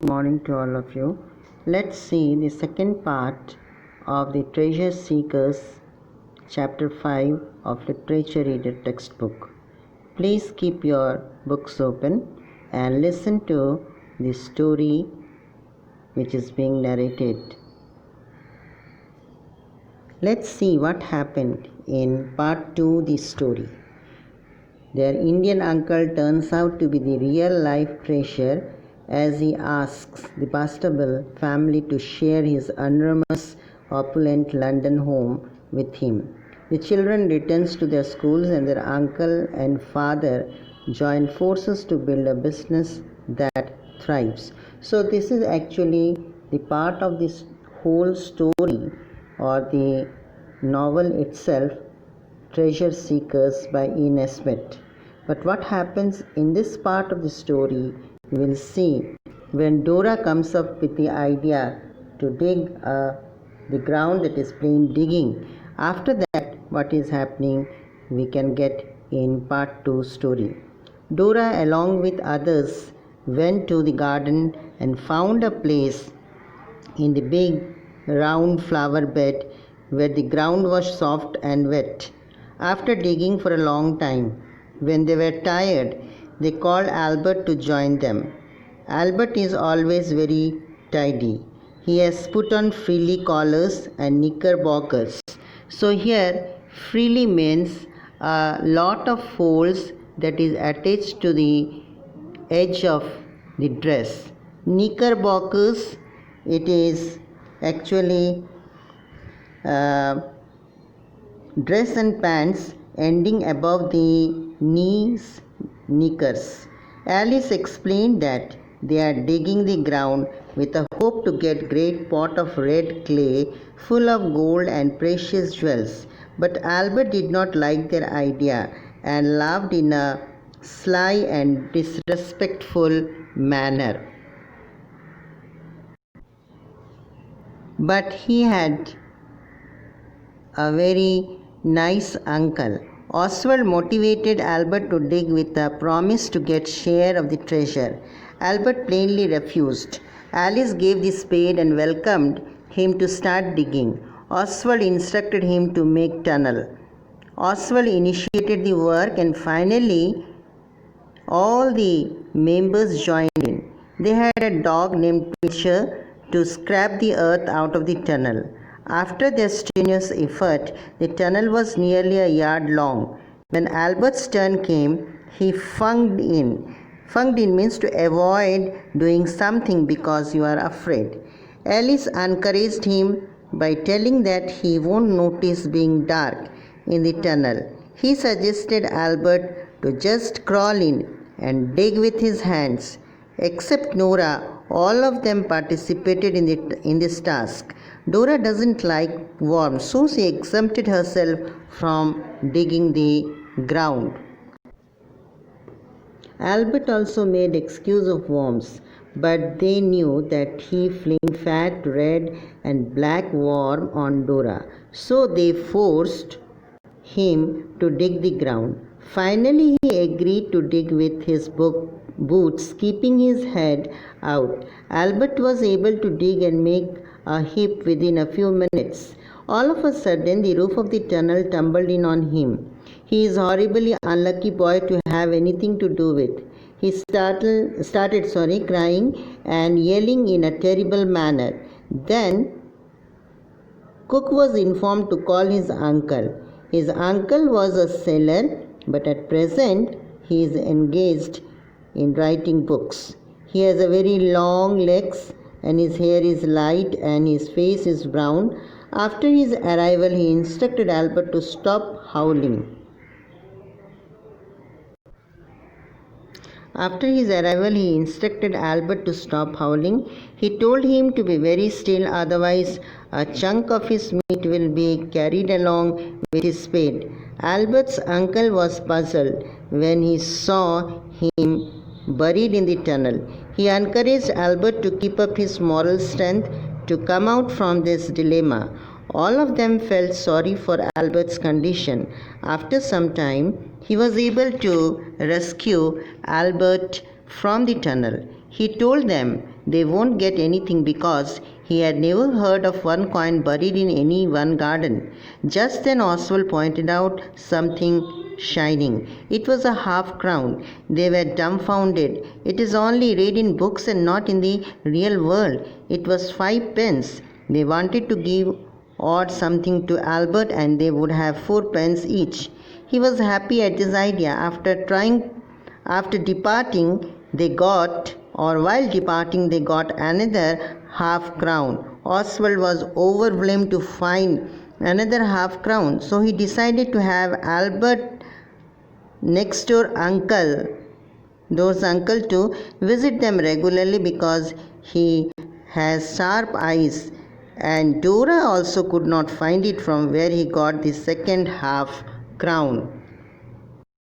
morning to all of you. Let's see the second part of the Treasure Seekers, Chapter 5 of Literature Reader textbook. Please keep your books open and listen to the story which is being narrated. Let's see what happened in part 2 the story. Their Indian uncle turns out to be the real life treasure as he asks the Bastable family to share his enormous opulent London home with him. The children return to their schools and their uncle and father join forces to build a business that thrives. So this is actually the part of this whole story or the novel itself, Treasure Seekers by E. Nesbit. But what happens in this part of the story, you will see when Dora comes up with the idea to dig the ground that is plain digging. After that, what is happening, we can get in part 2 story. Dora, along with others, went to the garden and found a place in the big round flower bed where the ground was soft and wet. After digging for a long time, when they were tired, they called Albert to join them. Albert is always very tidy. He has put on frilly collars and knickerbockers. So here, frilly means a lot of folds that is attached to the edge of the dress. Knickerbockers, it is actually dress and pants ending above the knees, knickers. Alice explained that they are digging the ground with a hope to get great pot of red clay full of gold and precious jewels. But Albert did not like their idea and laughed in a sly and disrespectful manner. But he had a very nice uncle. Oswald motivated Albert to dig with a promise to get share of the treasure. Albert plainly refused. Alice gave the spade and welcomed him to start digging. Oswald instructed him to make tunnel. Oswald initiated the work and finally all the members joined in. They had a dog named Twitcher to scrape the earth out of the tunnel. After their strenuous effort, the tunnel was nearly a yard long. When Albert's turn came, he funked in. Funked in means to avoid doing something because you are afraid. Alice encouraged him by telling that he won't notice being dark in the tunnel. He suggested Albert to just crawl in and dig with his hands. Except Nora, all of them participated in this task. Dora doesn't like worms, so she exempted herself from digging the ground. Albert also made excuse of worms, but they knew that he flinged fat, red and black worm on Dora, so they forced him to dig the ground. Finally, he agreed to dig with his boots, keeping his head out. Albert was able to dig and make a heap within a few minutes. All of a sudden, the roof of the tunnel tumbled in on him. He is horribly unlucky boy to have anything to do with. He started crying and yelling in a terrible manner. Then, Cook was informed to call his uncle. His uncle was a sailor, but at present he is engaged in writing books. He has a very long legs and his hair is light and his face is brown. After his arrival, he instructed Albert to stop howling. He told him to be very still, otherwise a chunk of his meat will be carried along with his spade. Albert's uncle was puzzled when he saw him buried in the tunnel. He encouraged Albert to keep up his moral strength to come out from this dilemma. All of them felt sorry for Albert's condition. After some time, he was able to rescue Albert from the tunnel. He told them they won't get anything because he had never heard of one coin buried in any one garden. Just then Oswald pointed out something shining. It was a half crown. They were dumbfounded. It is only read in books and not in the real world. It was 5 pence. They wanted to give odd something to Albert and they would have 4 pence each. He was happy at this idea. After departing, while departing, they got another half crown. Oswald was overwhelmed to find another half crown, so he decided to have Albert next door door's uncle to visit them regularly because he has sharp eyes, and Dora also could not find it from where he got the second half crown.